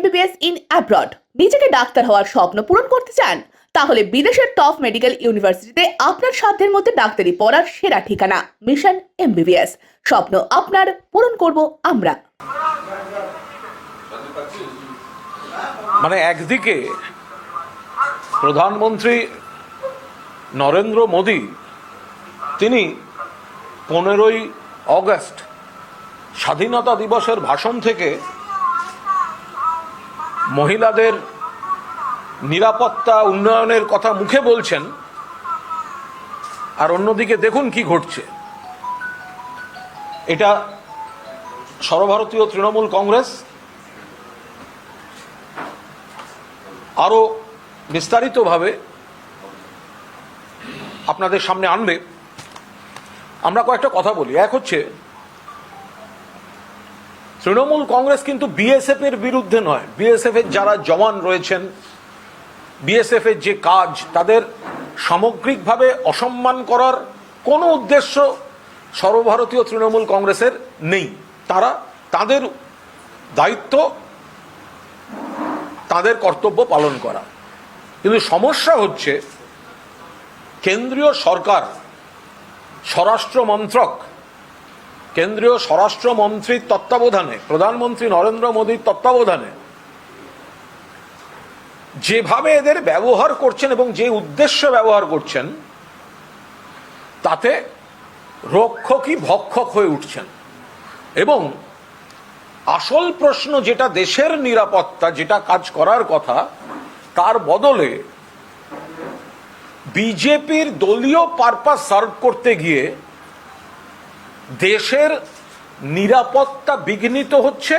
MBBS in abroad. নিজেকে doctor হওয়ার স্বপ্ন পূরণ করতে চান? তাহলে বিদেশের টপ মেডিকেল ইউনিভার্সিটিতে আপনার সাধ্যের মধ্যে ডাক্তারি পড়ার সেরা ঠিকানা মিশন MBBS। স্বপ্ন আপনার, পূরণ করব আমরা। মানে একদিকে প্রধানমন্ত্রী নরেন্দ্র মোদী তিনি 15ই অগস্ট স্বাধীনতা দিবসের ভাষণ থেকে মহিলাদের নিরাপত্তা উন্নয়নের কথা মুখে বলছেন, আর অন্যদিকে দেখুন কি ঘটছে। এটা সর্বভারতীয় তৃণমূল কংগ্রেস আরো বিস্তারিতভাবে আপনাদের সামনে আনবে। আমরা কয়েকটা কথা বলি। এক হচ্ছে, তৃণমূল কংগ্রেস কিন্তু বিএসএফ এর বিরুদ্ধে নয়। বিএসএফ এর যারা জওয়ান রয়েছেন, বিএসএফ এর যে কাজ, তাদের সামগ্রিকভাবে অসম্মান করার কোনো উদ্দেশ্য সর্বভারতীয় তৃণমূল কংগ্রেসের নেই। তারা তাদের দায়িত্ব, তাদের কর্তব্য পালন করা। কিন্তু সমস্যা হচ্ছে, কেন্দ্রীয় সরকার, স্বরাষ্ট্র মন্ত্রক, কেন্দ্রীয় স্বরাষ্ট্রমন্ত্রীর তত্ত্বাবধানে, প্রধানমন্ত্রী নরেন্দ্র মোদীর তত্ত্বাবধানে যেভাবে এদের ব্যবহার করছেন এবং যে উদ্দেশ্যে ব্যবহার করছেন, তাতে রক্ষকই ভক্ষক হয়ে উঠছেন। এবং আসল প্রশ্ন, যেটা দেশের নিরাপত্তা, যেটা কাজ করার কথা, তার বদলে বিজেপির দলীয় পারপাস সার্ভ করতে গিয়ে দেশের নিরাপত্তা বিঘ্নিত হচ্ছে,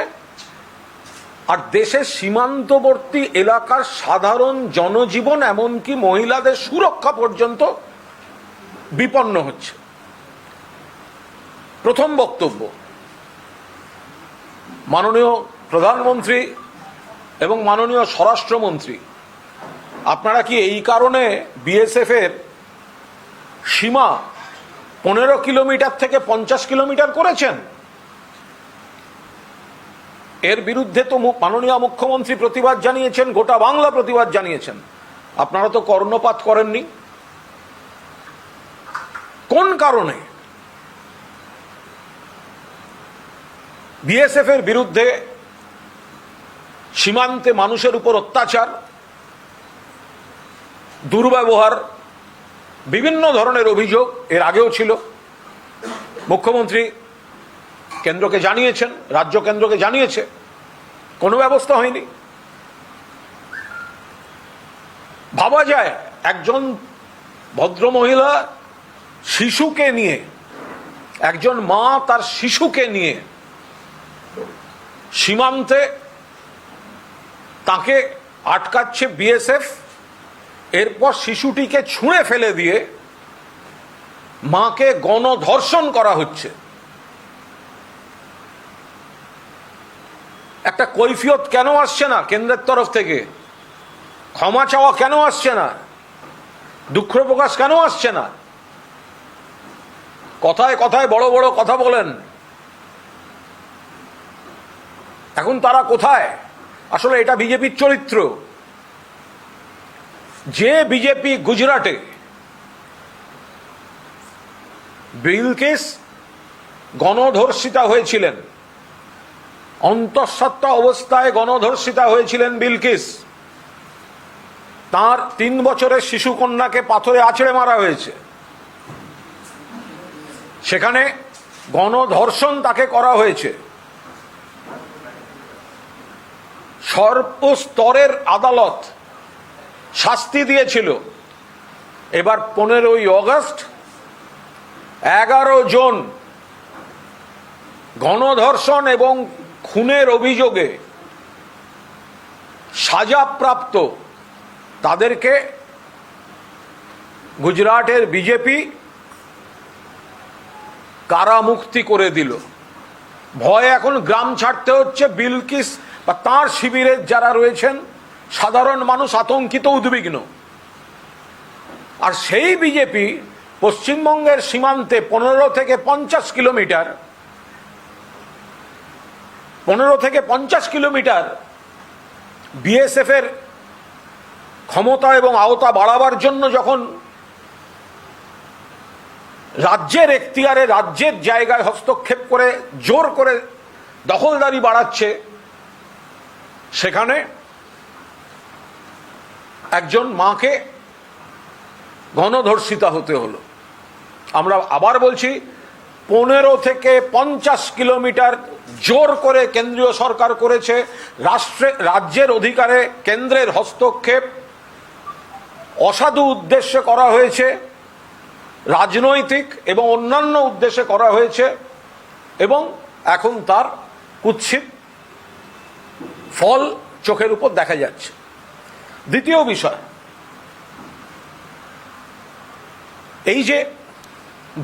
আর দেশের সীমান্তবর্তী এলাকার সাধারণ জনজীবন, এমনকি মহিলাদের সুরক্ষা পর্যন্ত বিপন্ন হচ্ছে। প্রথম বক্তব্য, মাননীয় প্রধানমন্ত্রী এবং মাননীয় স্বরাষ্ট্রমন্ত্রী, আপনারা কি এই কারণে বিএসএফ এর সীমা 15 কিলোমিটার থেকে 50 কিলোমিটার করেছেন? এর বিরুদ্ধে তো মাননীয় মুখ্যমন্ত্রী প্রতিবাদ জানিয়েছেন, গোটা বাংলা প্রতিবাদ জানিয়েছেন। আপনারা তো কর্ণপাত করেননি। কোন কারণে বিএসএফ এর বিরুদ্ধে সীমান্তে মানুষের উপর অত্যাচার, দুর্ব্যবহার, বিভিন্ন ধরনের অভিযোগ এর আগেও ছিল? মুখ্যমন্ত্রী কেন্দ্রকে জানিয়েছেন, রাজ্য কেন্দ্রকে জানিয়েছে, কোনো ব্যবস্থা হয়নি। ভাবা যায়, একজন ভদ্রমহিলা শিশুকে নিয়ে, একজন মা তার শিশুকে নিয়ে সীমান্তে, তাকে আটকাচ্ছে বিএসএফ, এরপর শিশুটিকে ছুঁড়ে ফেলে দিয়ে মাকে গণধর্ষণ করা হচ্ছে। একটা কৈফিয়ত কেন আসছে না কেন্দ্রের তরফ থেকে? ক্ষমা চাওয়া কেন আসছে না? দুঃখ প্রকাশ কেন আসছে না? কথায় কথায় বড় বড় কথা বলেন, এখন তারা কোথায়? আসলে এটা বিজেপির চরিত্র। যে বিজেপি গুজরাটে বিলকিস গণধর্ষিতা হয়েছিলেন, অন্তঃসত্ত্বা অবস্থায় গণধর্ষিতা হয়েছিলেন বিলকিস, তার 3 বছরের শিশু কন্যাকে পাথরে আছড়ে মারা হয়েছে। সেখানে গণধর্ষণ তাকে করা হয়েছে। সর্বস্তরের আদালত শাস্তি দিয়েছিল। এবার 15ই অগস্ট 11 জন গণধর্ষণ এবং খুনের অভিযোগে সাজাপ্রাপ্ত তাদেরকে গুজরাটের বিজেপি কারামুক্তি করে দিল। ভয়ে এখন গ্রাম ছাড়তে হচ্ছে। বিলকিস বা তাঁর শিবিরের যারা রয়েছেন, সাধারণ মানুষ আতঙ্কিত, উদ্বিগ্ন। আর সেই বিজেপি পশ্চিমবঙ্গের সীমান্তে 15 থেকে 50 কিলোমিটার 15 থেকে 50 কিলোমিটার বিএসএফ এর ক্ষমতা এবং আওতা বাড়াবার জন্য যখন রাজ্যের এখতিয়ারে রাজ্যের জায়গায় হস্তক্ষেপ করে জোর করে দখলদারি বাড়াচ্ছে, সেখানে একজন মাকে গণধর্ষিতা হতে হলো। আমরা আবার বলছি, 15 থেকে 50 কিলোমিটার জোর করে কেন্দ্রীয় সরকার করেছে, রাজ্যের অধিকারে কেন্দ্রের হস্তক্ষেপ অসাধু উদ্দেশ্যে করা হয়েছে, রাজনৈতিক এবং অন্যান্য উদ্দেশ্যে করা হয়েছে, এবং এখন তার কুৎসিত ফল চোখের উপর দেখা যাচ্ছে। দ্বিতীয় বিষয়, এই যে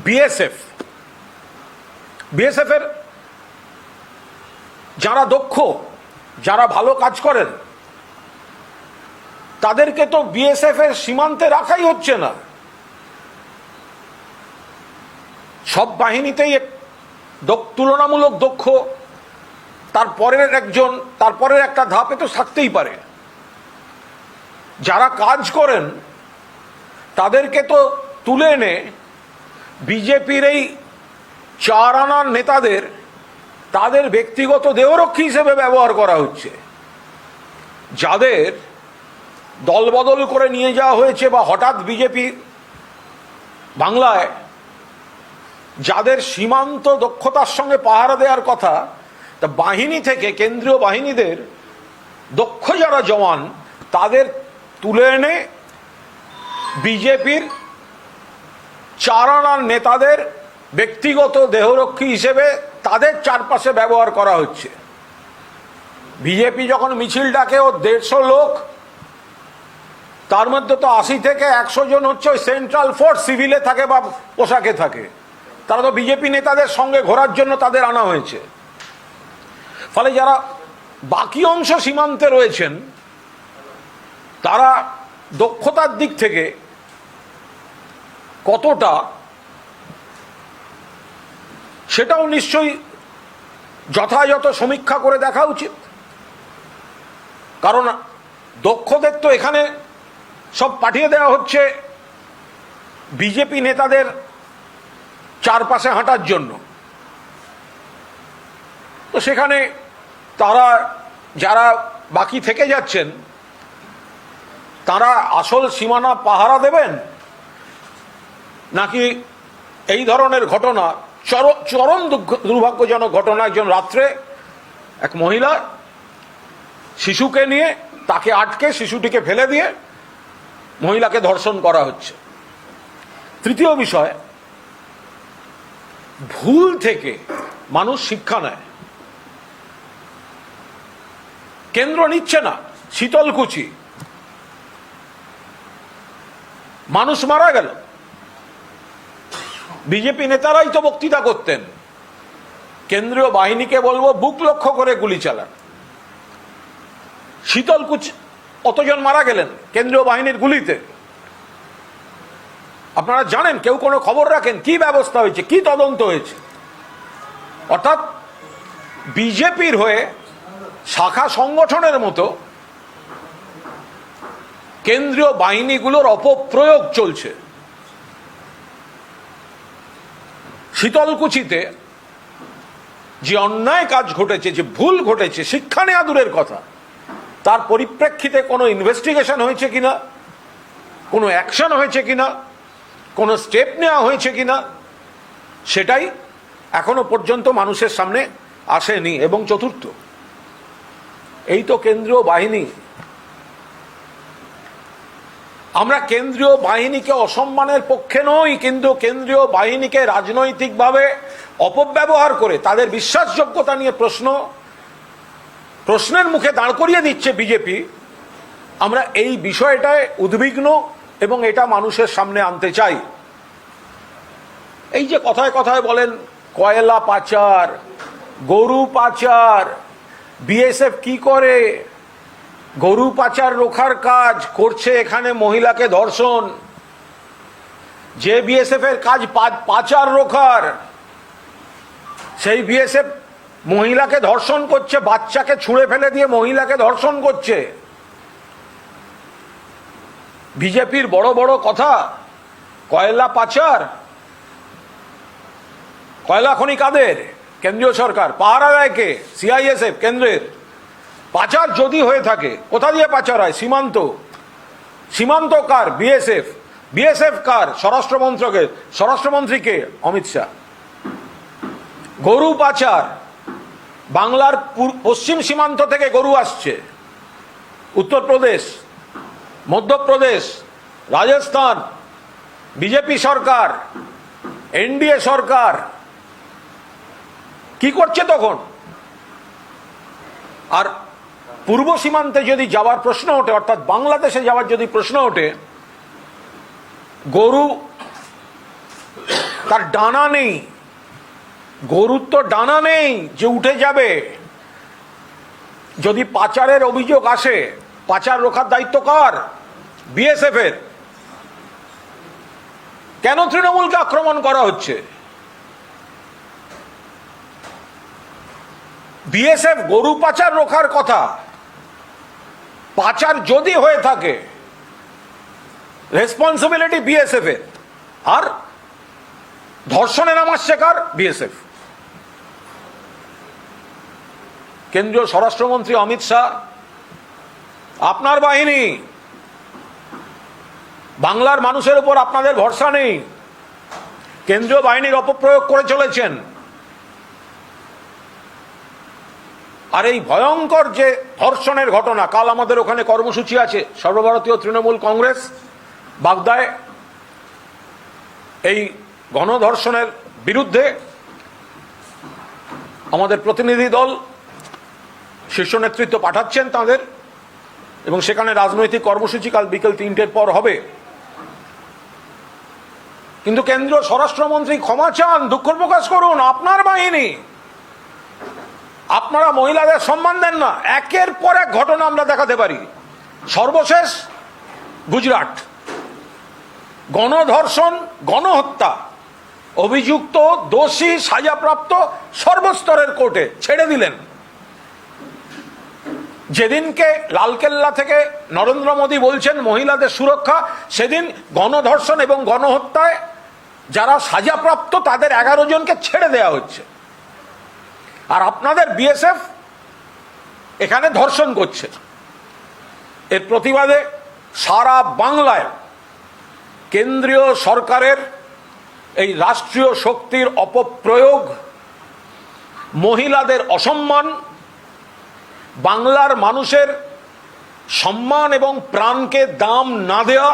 বিএসএফ এর যারা দক্ষ, যারা ভালো কাজ করেন, তাদেরকে তো বিএসএফ এর সীমান্তে রাখাই হচ্ছে না। সব বাহিনীতেই তুলনামূলক দক্ষ, তারপরের একটা ধাপে তো থাকতেই পারে। যারা কাজ করেন তাদেরকে তো তুলে এনে বিজেপির এই 4 আনার নেতাদের তাদের ব্যক্তিগত দেহরক্ষী হিসেবে ব্যবহার করা হচ্ছে। যাদের দলবদল করে নিয়ে যাওয়া হয়েছে বা হঠাৎ বিজেপি বাংলায় যাদের সীমান্ত দক্ষতার সঙ্গে পাহারা দেওয়ার কথা, তা বাহিনী থেকে কেন্দ্রীয় বাহিনীদের দক্ষ যারা জওয়ান তাদের তুলে এনে বিজেপির 4 আনার নেতাদের ব্যক্তিগত দেহরক্ষী হিসেবে তাদের চারপাশে ব্যবহার করা হচ্ছে। বিজেপি যখন মিছিল ডাকে ও 150 লোক, তার মধ্যে তো 80 থেকে 100 জন হচ্ছে ওই সেন্ট্রাল ফোর্স, সিভিলে থাকে বা পোশাকে থাকে। তারা তো বিজেপি নেতাদের সঙ্গে ঘোরার জন্য তাদের আনা হয়েছে। ফলে যারা বাকি অংশ সীমান্তে রয়েছেন তারা দক্ষতার দিক থেকে কতটা, সেটাও নিশ্চয়ই যথাযথ সমীক্ষা করে দেখা উচিত। কারণ দক্ষদের তো এখানে সব পাঠিয়ে দেওয়া হচ্ছে বিজেপি নেতাদের চারপাশে হাঁটার জন্য। তো সেখানে তারা যারা বাকি থেকে যাচ্ছেন তারা আসল সীমানা পাহারা দেবেন, নাকি এই ধরনের ঘটনা, চরম দুর্ভাগ্যজনক ঘটনা, একজন রাত্রে এক মহিলা শিশুকে নিয়ে তাকে আটকে শিশুটিকে ফেলে দিয়ে মহিলাকে ধর্ষণ করা হচ্ছে। তৃতীয় বিষয়, ভুল থেকে মানুষ শিক্ষা নেয়। কেন্দ্র নিচ্ছে না, শীতলকুচি মানুষ মারা গেল, বিজেপি নেতারাই তো বক্তৃতা করতেন, কেন্দ্রীয় বাহিনীকে বলবো বুক লক্ষ্য করে গুলি চালান। শীতলকুচি অতজন মারা গেলেন কেন্দ্রীয় বাহিনীর গুলিতে। আপনারা জানেন, কেউ কোনো খবর রাখেন কি ব্যবস্থা হয়েছে, কি তদন্ত হয়েছে? অর্থাৎ বিজেপির হয়ে শাখা সংগঠনের মতো কেন্দ্রীয় বাহিনীগুলোর অপপ্রয়োগ চলছে। শীতলকুচিতে যে অন্যায় কাজ ঘটেছে, যে ভুল ঘটেছে, শিক্ষা নেওয়া দূরের কথা, তার পরিপ্রেক্ষিতে কোনো ইনভেস্টিগেশন হয়েছে কিনা, কোনো অ্যাকশন হয়েছে কিনা, কোনো স্টেপ নেওয়া হয়েছে কিনা, সেটাই এখনো পর্যন্ত মানুষের সামনে আসেনি। এবং চতুর্থ, এই তো কেন্দ্রীয় বাহিনী, আমরা কেন্দ্রীয় বাহিনীকে অসম্মানের পক্ষে নই, কিন্তু কেন্দ্রীয় বাহিনীকে রাজনৈতিকভাবে অপব্যবহার করে তাদের বিশ্বাসযোগ্যতা নিয়ে প্রশ্নের মুখে দাঁড় করিয়ে দিচ্ছে বিজেপি। আমরা এই বিষয়টায় উদ্বিগ্ন এবং এটা মানুষের সামনে আনতে চাই। এই যে কথায় কথায় বলেন কয়লা পাচার, গরু পাচার, বিএসএফ কি করে, গরু পাচার রোখার কাজ করছে, এখানে মহিলাকে ধর্ষণ। যে বিএসএফ এর কাজ পাচার রোখার, সেই বিএসএফ মহিলাকে ধর্ষণ করছে, বাচ্চাকে ছুঁড়ে ফেলে দিয়ে মহিলাকে ধর্ষণ করছে। বিজেপির বড় বড় কথা, কয়লা পাচার, কয়লা খনি কাদের? কেন্দ্রীয় সরকার। পাহারা দেয় কে? সিআইএসএফ কেন্দ্রের। পাচার যদি হয়ে থাকে, কোথা দিয়ে পাচার হয়? সীমান্ত। সীমান্ত কার? বিএসএফ। বিএসএফ কার? স্বরাষ্ট্রমন্ত্রকের। স্বরাষ্ট্রমন্ত্রীকে? অমিত শাহ। গরু পাচার, বাংলার পশ্চিম সীমান্ত থেকে গরু আসছে, উত্তরপ্রদেশ, মধ্যপ্রদেশ, রাজস্থান, বিজেপি সরকার, এনডিএ সরকার কি করছে তখন? আর পূর্ব সীমান্তে যদি যাওয়ার প্রশ্ন ওঠে, অর্থাৎ বাংলাদেশে যাওয়ার যদি প্রশ্ন ওঠে, গরু তার ডানা নেই, গরুর তো ডানা নেই যে উঠে যাবে। যদি পাচারের অভিযোগ আসে, পাচার রোখার দায়িত্ব কার? বিএসএফ এর। কেন তৃণমূলকে আক্রমণ করা হচ্ছে? বিএসএফ গরু পাচার রোখার কথা। পাচার যদি হয়ে থাকে, রেসপন্সিবিলিটি বিএসএফ এর। আর ধর্ষণে নামাচ্ছে কার? বিএসএফ। কেন্দ্রীয় স্বরাষ্ট্রমন্ত্রী অমিত শাহ, আপনার বাহিনী, বাংলার মানুষের উপর আপনাদের ভরসা নেই, কেন্দ্রীয় বাহিনীর অপপ্রয়োগ করে চলেছেন। আর এই ভয়ঙ্কর যে ধর্ষণের ঘটনা, কাল আমাদের ওখানে কর্মসূচি আছে, সর্বভারতীয় তৃণমূল কংগ্রেস বাগদায় এই গণধর্ষণের বিরুদ্ধে আমাদের প্রতিনিধি দল শীর্ষ নেতৃত্ব পাঠাচ্ছেন তাদের, এবং সেখানে রাজনৈতিক কর্মসূচি কাল বিকেল 3টের পর হবে। কিন্তু কেন্দ্রীয় স্বরাষ্ট্রমন্ত্রী ক্ষমা চান, দুঃখ প্রকাশ করুন। আপনার বাহিনী, আপনারা মহিলাদের সম্মান দেন না। একের পর এক ঘটনা আমরা দেখাতে পারি। সর্বশেষ গুজরাট, গণধর্ষণ, গণহত্যা, অভিযুক্ত, দোষী, সাজাপ্রাপ্ত সর্বস্তরের কোর্টে ছেড়ে দিলেন। যেদিনকে লালকেল্লা থেকে নরেন্দ্র মোদী বলছেন মহিলাদের সুরক্ষা, সেদিন গণধর্ষণ এবং গণহত্যায় যারা সাজাপ্রাপ্ত তাদের 11 জনকে ছেড়ে দেওয়া হচ্ছে। আর আপনাদের বিএসএফ এখানে ধর্ষণ করছে। এর প্রতিবাদে সারা বাংলায় কেন্দ্রীয় সরকারের এই রাষ্ট্রীয় শক্তির অপপ্রয়োগ, মহিলাদের অসম্মান, বাংলার মানুষের সম্মান এবং প্রাণকে দাম না দেওয়া,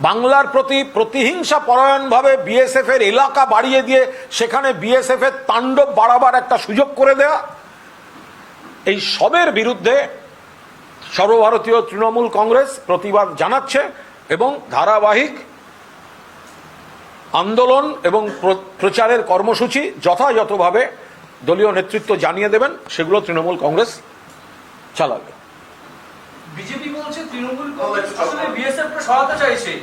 বাংলার প্রতি প্রতিহিংসা পরায়ণভাবে বিএসএফ এর এলাকা বাড়িয়ে দিয়ে সেখানে বিএসএফ এর তাণ্ডব বাড়াবার একটা সুযোগ করে দেয়া, এই সবের বিরুদ্ধে সর্বভারতীয় তৃণমূল কংগ্রেস প্রতিবাদ জানাচ্ছে এবং ধারাবাহিক আন্দোলন এবং প্রচারের কর্মসূচি যথাযথভাবে দলীয় নেতৃত্ব জানিয়ে দেবেন, সেগুলো তৃণমূল কংগ্রেস চালাবে। বিজেপি বলছে তৃণমূল কংগ্রেস আসলে বিএসএফ কে সহায়তা চাইছে,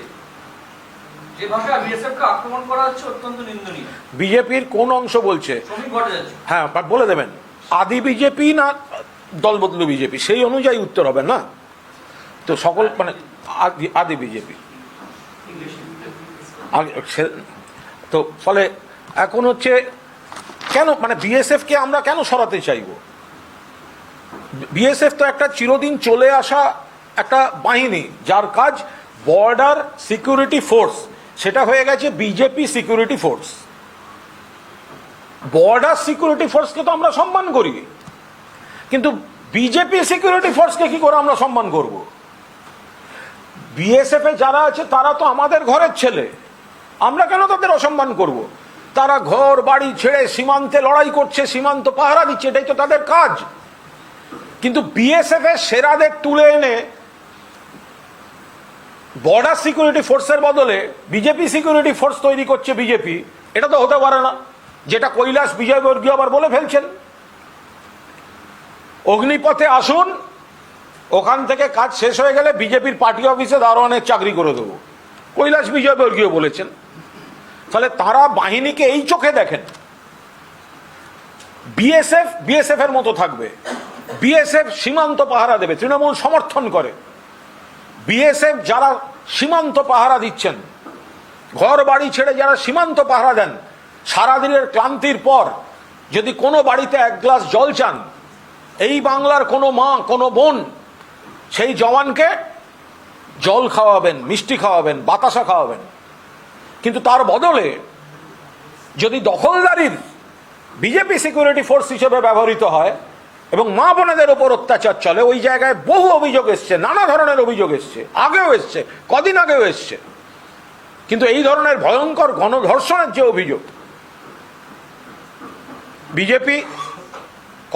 যে ভাষায় বিএসএফ কে আক্রমণ করা হচ্ছে অত্যন্ত নিন্দনীয়। বিজেপির কোন অংশ বলছে? শ্রমিক ভট্টাচার্য। হ্যাঁ, বলে দেবেন। আদি বিজেপি না দল বদলু বিজেপি, সেই অনুযায়ী উত্তর হবে না তো। সকল মানে আদি বিজেপি তো। ফলে এখন হচ্ছে কেন মানে বিএসএফ কে আমরা কেন সরাতে চাইব? বিএসএফ তো একটা চিরদিন চলে আসা একটা বাহিনী, যার কাজ বর্ডার সিকিউরিটি ফোর্স, সেটা হয়ে গেছে BJP security force. Border security ফোর্সকে তো আমরা সম্মান করি, কিন্তু বিজেপি সিকিউরিটি ফোর্সকে কি করে আমরা সম্মান করব? বিএসএফ এ যারা আছে তারা তো আমাদের ঘরের ছেলে, আমরা কেন তাদের অসম্মান করব? তারা ঘর বাড়ি ছেড়ে সীমান্তে লড়াই করছে, সীমান্ত পাহারা দিচ্ছে, এটাই তো তাদের কাজ। কিন্তু বিএসএফ এর সেরাদের তুলে এনে বর্ডার সিকিউরিটি ফোর্সের বদলে বিজেপি সিকিউরিটি ফোর্স তৈরি করছে বিজেপি, এটা তো হতে পারে না। যেটা কৈলাস বিজয়বর্গীয় আবার বলে ফেলছেন, অগ্নিপথে আসুন, ওখান থেকে কাজ শেষ হয়ে গেলে বিজেপির পার্টি অফিসে দারোয়ানের চাকরি করে দেবো, কৈলাস বিজয়বর্গীয় বলেছেন। ফলে তারা বাহিনীকে এই চোখে দেখেন। বিএসএফ এর মতো থাকবে, বিএসএফ সীমান্ত পাহারা দেবে, তৃণমূল সমর্থন করে। বিএসএফ যারা সীমান্ত পাহারা দিচ্ছেন, ঘর বাড়ি ছেড়ে যারা সীমান্ত পাহারা দেন, সারাদিনের ক্লান্তির পর যদি কোনো বাড়িতে এক গ্লাস জল চান, এই বাংলার কোনো মা কোনো বোন সেই জওয়ানকে জল খাওয়াবেন, মিষ্টি খাওয়াবেন, বাতাসা খাওয়াবেন। কিন্তু তার বদলে যদি দখলদারির বিজেপি সিকিউরিটি ফোর্স হিসেবে ব্যবহৃত হয় এবং মা বোনেদের ওপর অত্যাচার চলে, ওই জায়গায় বহু অভিযোগ এসছে, নানা ধরনের অভিযোগ এসছে, আগেও এসছে, কদিন আগেও এসছে। কিন্তু এই ধরনের ভয়ঙ্কর গণধর্ষণের যে অভিযোগ, বিজেপি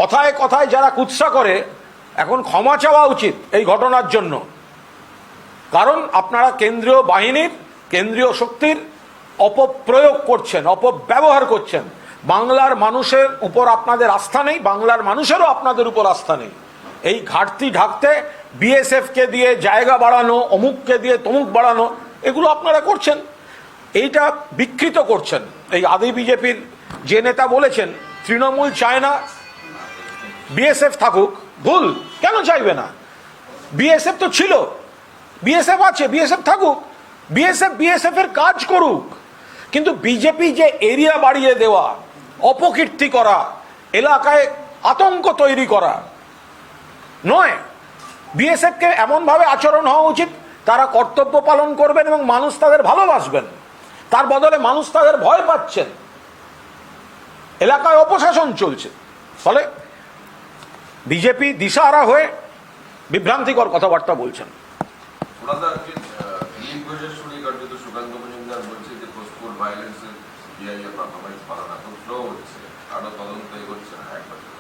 কথায় কথায় যারা কুৎসা করে, এখন ক্ষমা চাওয়া উচিত এই ঘটনার জন্য। কারণ আপনারা কেন্দ্রীয় বাহিনীর, কেন্দ্রীয় শক্তির অপপ্রয়োগ করছেন, অপব্যবহার করছেন। বাংলার মানুষের উপর আপনাদের আস্থা নেই, বাংলার মানুষেরও আপনাদের উপর আস্থা নেই। এই ঘাটতি ঢাকতে বিএসএফকে দিয়ে জায়গা বাড়ানো, অমুককে দিয়ে তমুক বাড়ানো, এগুলো আপনারা করছেন। এইটা বিকৃত করছেন। এই আদি বিজেপির যে নেতা বলেছেন তৃণমূল চায় না বিএসএফ থাকুক, ভুল। কেন চাইবে না? বিএসএফ তো ছিল, বিএসএফ আছে, বিএসএফ থাকুক, বিএসএফ এর কাজ করুক। কিন্তু বিজেপি যে এরিয়া বাড়িয়ে দেওয়া, অপকীর্তি করা, এলাকায় আতঙ্ক তৈরি করা নয়। বিএসএফকে এমনভাবে আচরণ হওয়া উচিত, তারা কর্তব্য পালন করবেন এবং মানুষ তাদের ভালোবাসবেন। তার বদলে মানুষ তাদের ভয় পাচ্ছেন, এলাকায় অপশাসন চলছে। ফলে বিজেপি দিশাহারা হয়ে বিভ্রান্তিকর কথাবার্তা বলছেন।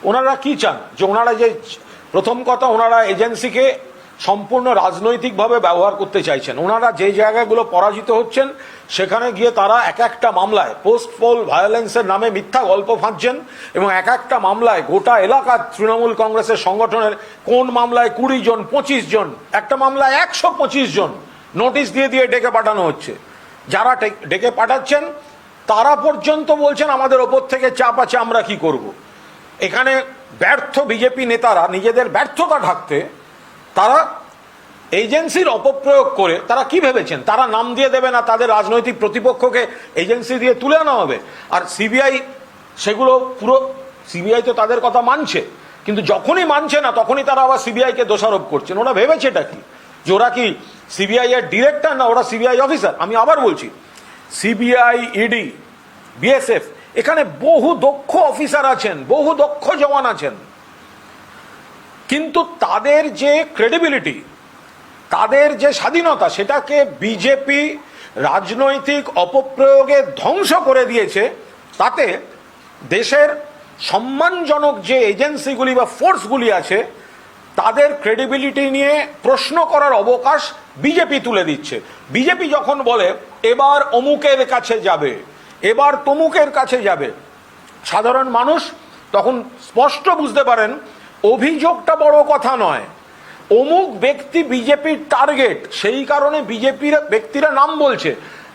ওনারা কি চান? যে ওনারা যে প্রথম কথা, ওনারা এজেন্সিকে সম্পূর্ণ রাজনৈতিকভাবে ব্যবহার করতে চাইছেন। ওনারা যে জায়গাগুলো পরাজিত হচ্ছেন সেখানে গিয়ে তারা এক একটা মামলায় পোস্ট পোল ভায়োলেন্সের নামে মিথ্যা গল্প ফাঁদছেন এবং এক একটা মামলায় গোটা এলাকার তৃণমূল কংগ্রেসের সংগঠনের কোন মামলায় 20 জন 25 জন, একটা মামলায় 125 জন নোটিশ দিয়ে দিয়ে ডেকে পাঠানো হচ্ছে। যারা ডেকে পাঠাচ্ছেন তারা পর্যন্ত বলছেন আমাদের ওপর থেকে চাপ আছে, আমরা কি করব। এখানে ব্যর্থ বিজেপি নেতারা নিজেদের ব্যর্থতা ঢাকতে তারা এজেন্সির অপপ্রয়োগ করে, তারা কি ভেবেছেন তারা নাম দিয়ে দেবে না, তাদের রাজনৈতিক প্রতিপক্ষকে এজেন্সি দিয়ে তুলে আনা হবে। আর সিবিআই সেগুলো পুরো, সিবিআই তো তাদের কথা মানছে, কিন্তু যখনই মানছে না তখনই তারা আবার সিবিআইকে দোষারোপ করছেন। ওরা ভেবেছে এটা কি, যে ওরা কি সিবিআই এর ডিরেক্টর না ওরা সিবিআই অফিসার? আমি আবার বলছি, সিবিআই, ইডি, বিএসএফ, এখানে বহু দক্ষ অফিসার আছেন, বহু দক্ষ জওয়ান আছেন, কিন্তু তাদের যে ক্রেডিবিলিটি, তাদের যে স্বাধীনতা, সেটাকে বিজেপি রাজনৈতিক অপপ্রয়োগে ধ্বংস করে দিয়েছে। তাতে দেশের সম্মানজনক যে এজেন্সিগুলি বা ফোর্সগুলি আছে তাদের ক্রেডিবিলিটি নিয়ে প্রশ্ন করার অবকাশ বিজেপি তুলে দিচ্ছে। বিজেপি যখন বলে এবার অমুকের কাছে যাবে, এবার তমুকের কাছে যাবে, সাধারণ মানুষ তখন স্পষ্ট বুঝতে পারেন অভিযোগটা বড় কথা নয়, অমুক ব্যক্তি বিজেপির টার্গেট, সেই কারণে বিজেপির ব্যক্তিরা নাম বলছে।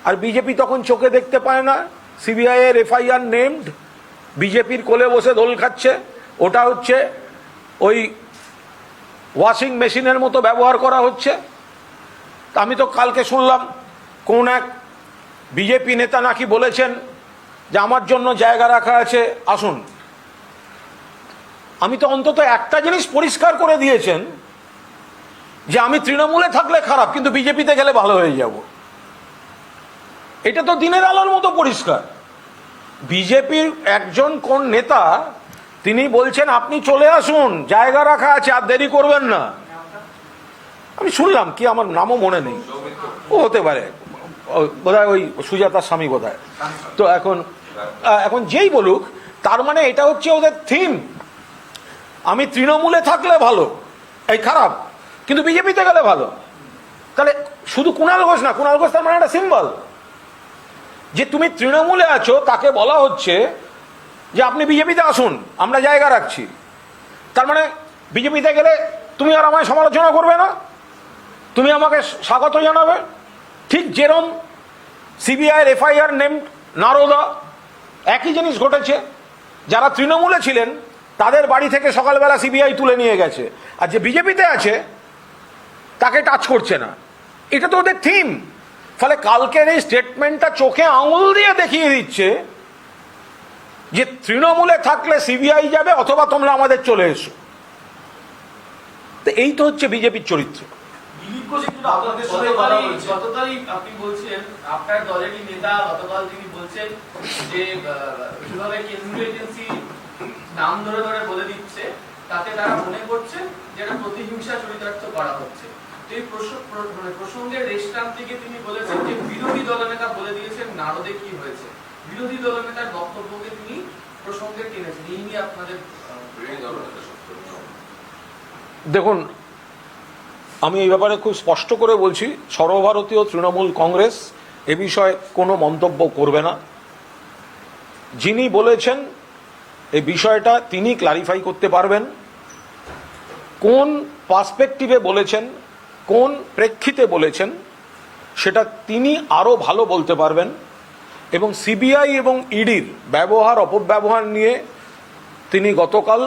আর বিজেপি তখন চোখে দেখতে পায় না সিবিআই এর এফআইআর নেমড, বিজেপির কোলে বসে দোল খাচ্ছে। ওটা হচ্ছে ওই ওয়াশিং মেশিনের মতো ব্যবহার করা হচ্ছে। আমি তো কালকে শুনলাম কোন এক বিজেপি নেতা নাকি বলেছেন যে আমার জন্য জায়গা রাখা আছে, আসুন। আমি তো অন্তত একটা জিনিস পরিষ্কার করে দিয়েছেন যে আমি তৃণমূলে থাকলে খারাপ, কিন্তু বিজেপিতে গেলে ভালো হয়ে যাব। এটা তো দিনের আলোর মতো পরিষ্কার। বিজেপির একজন কোন নেতা তিনি বলছেন আপনি চলে আসুন, জায়গা রাখা আছে, আর দেরি করবেন না। আমি শুনলাম, কি আমার নামও মনে নেই, ও হতে পারে, বোধহয় ওই সুজাতার স্বামী বোধহয়। তো এখন যেই বলুক, তার মানে এটা হচ্ছে ওদের থিম, আমি তৃণমূলে থাকলে ভালো, এই খারাপ, কিন্তু বিজেপিতে গেলে ভালো। তাহলে শুধু কুণাল ঘোষ না, কুণাল ঘোষ তার মানে একটা সিম্বল যে তুমি তৃণমূলে আছো, তাকে বলা হচ্ছে যে আপনি বিজেপিতে আসুন, আমরা জায়গা রাখছি। তার মানে বিজেপিতে গেলে তুমি আর আমায় সমালোচনা করবে না, তুমি আমাকে স্বাগত জানাবে। ঠিক যেরম সিবিআইয়ের এফআইআর নেম নারদা, একই জিনিস ঘটেছে। যারা তৃণমূলে ছিলেন তাদের বাড়ি থেকে সকালবেলা সিবিআই তুলে নিয়ে গেছে, আর যে বিজেপিতে আছে তাকে টাচ করছে না। এটা তো ওদের থিম। ফলে কালকের এই স্টেটমেন্টটা চোখে আঙুল দিয়ে দেখিয়ে দিচ্ছে যে তৃণমূলে থাকলে সিবিআই যাবে অথবা তোমরা আমাদের চলে এসো। তো এই তো হচ্ছে বিজেপির চরিত্র। দিলীপ ঘোষ একটু আপনাদের সাথে কথা বলছে। গতকালই আপনি বলছেন আপনার দলেরই নেতা গতকাল তিনি বলছেন যে কিভাবে কেন্দ্রীয় এজেন্সি নাম ধরে ধরে বলে দিচ্ছে, তাতে তারা মনে করছে যে এটা প্রতিহিংসা চরিতার্থ করা হচ্ছে। তো এই প্রসঙ্গের রেস্টাম থেকে তিনি বলেছেন যে বিরোধী দলনেতা বলে দিয়েছেন নারদে কি হয়েছে। বিরোধী দলনেতার বক্তব্যকে তিনি প্রসঙ্গে টেনেছেন। এই নিয়ে আপনাদের দেখুন, আমি এই ব্যাপারে খুব স্পষ্ট করে বলছি, সর্বভারতীয় তৃণমূল কংগ্রেস এ বিষয়ে কোনো মন্তব্য করবে না। যিনি বলেছেন এই বিষয়টা তিনি ক্লারিফাই করতে পারবেন। কোন পার্সপেক্টিভে বলেছেন, কোন প্রেক্ষিতে বলেছেন, সেটা তিনি আরও ভালো বলতে পারবেন। এবং সিবিআই এবং ইডির ব্যবহার অপব্যবহার নিয়ে তিনি গতকাল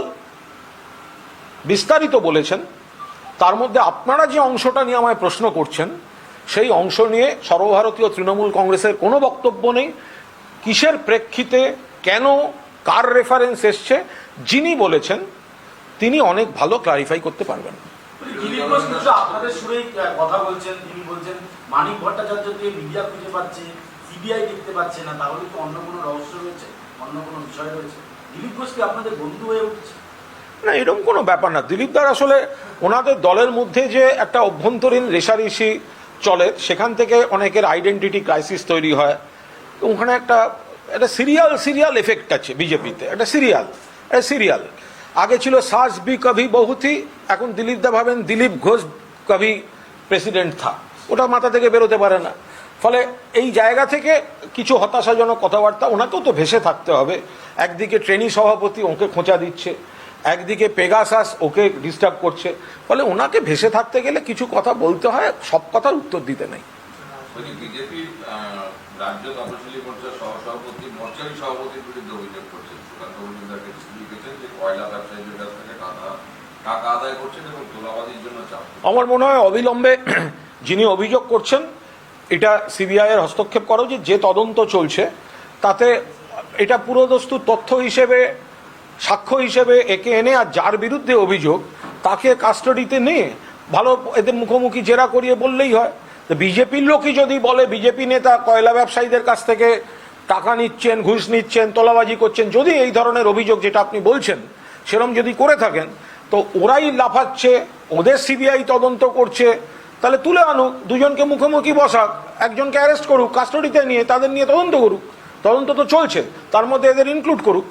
বিস্তারিত বলেছেন। তার মধ্যে আপনারা যে অংশটা নিয়ে আমায় প্রশ্ন করছেন, সেই অংশ নিয়ে সর্বভারতীয় তৃণমূল কংগ্রেসের কোনো বক্তব্য নেই। কিসের প্রেক্ষিতে, কেন, কার রেফারেন্স এসছে, যিনি বলেছেন তিনি অনেক ভালো ক্লারিফাই করতে পারবেন। দিলীপ ঘোষ কিন্তু আপনাদের সুরেই কথা বলছেন। তিনি বলছেন মানিক ভট্টাচার্যকে মিডিয়া খুঁজে পাচ্ছে, সিবিআই দেখতে পাচ্ছে না, তাহলে তো অন্য কোনো রহস্য রয়েছে, অন্য কোনো বিষয় রয়েছে। দিলীপ ঘোষ কি আপনাদের বন্ধু হয়ে উঠছে? না, এরকম কোনো ব্যাপার না। দিলীপ দার আসলে ওনাদের দলের মধ্যে যে একটা অভ্যন্তরীণ রেষারেষি চলে, সেখান থেকে অনেকের আইডেন্টিটি ক্রাইসিস তৈরি হয়। ওখানে একটা সিরিয়াল এফেক্ট আছে বিজেপিতে, একটা সিরিয়াল। আগে ছিল সাস বি কভি বহুথি, এখন দিলীপ দা ভাবেন দিলীপ ঘোষ কভি প্রেসিডেন্ট থা, ওটা মাথা থেকে বেরোতে পারে না। ফলে এই জায়গা থেকে কিছু হতাশাজনক কথাবার্তা, ওনাকেও তো ভেসে থাকতে হবে। একদিকে ট্রেনি সভাপতি ওকে খোঁচা দিচ্ছে, একদিকে পেগাসাস ওকে ডিস্টার্ব করছে। ফলে ওনাকে ভেসে থাকতে গেলে কিছু কথা বলতে হয়, সব কথার উত্তর দিতে নেই। বিজেপির রাজ্য তপশিলি মোর্চার সহসভাপতি মোর্চারি সভাপতির বিরুদ্ধে অভিযোগ করছেন, সুকান্ত মজুমদারকে লিখেছেন যে কয়লা ব্যবসায়ীদের কাছ থেকে টাকা আদায় করছেন এবং তোলাবাজির জন্য চাপ। আমার মনে হয় অবিলম্বে যিনি অভিযোগ করছেন এটা সিবিআই এর হস্তক্ষেপ করা উচিত। যে তদন্ত চলছে তাতে এটা পুরোদস্তু তথ্য হিসেবে, সাক্ষ্য হিসেবে একে এনে, আর যার বিরুদ্ধে অভিযোগ তাকে কাস্টডিতে নিয়ে ভালো এদের মুখোমুখি জেরা করিয়ে বললেই হয়। তো বিজেপির লোকই যদি বলে বিজেপি নেতা কয়লা ব্যবসায়ীদের কাছ থেকে টাকা নিচ্ছেন, ঘুষ নিচ্ছেন, তোলাবাজি করছেন, যদি এই ধরনের অভিযোগ যেটা আপনি বলছেন সেরকম যদি করে থাকেন, তো ওরাই লাফাচ্ছে, ওদের সিবিআই তদন্ত করছে, তাহলে তুলে আনুক, দুজনকে মুখোমুখি বসাক, একজনকে অ্যারেস্ট করুক, কাস্টডিতে নিয়ে তাদের নিয়ে তদন্ত করুক। তদন্ত তো চলছে, তার মধ্যে এদের ইনক্লুড করুক।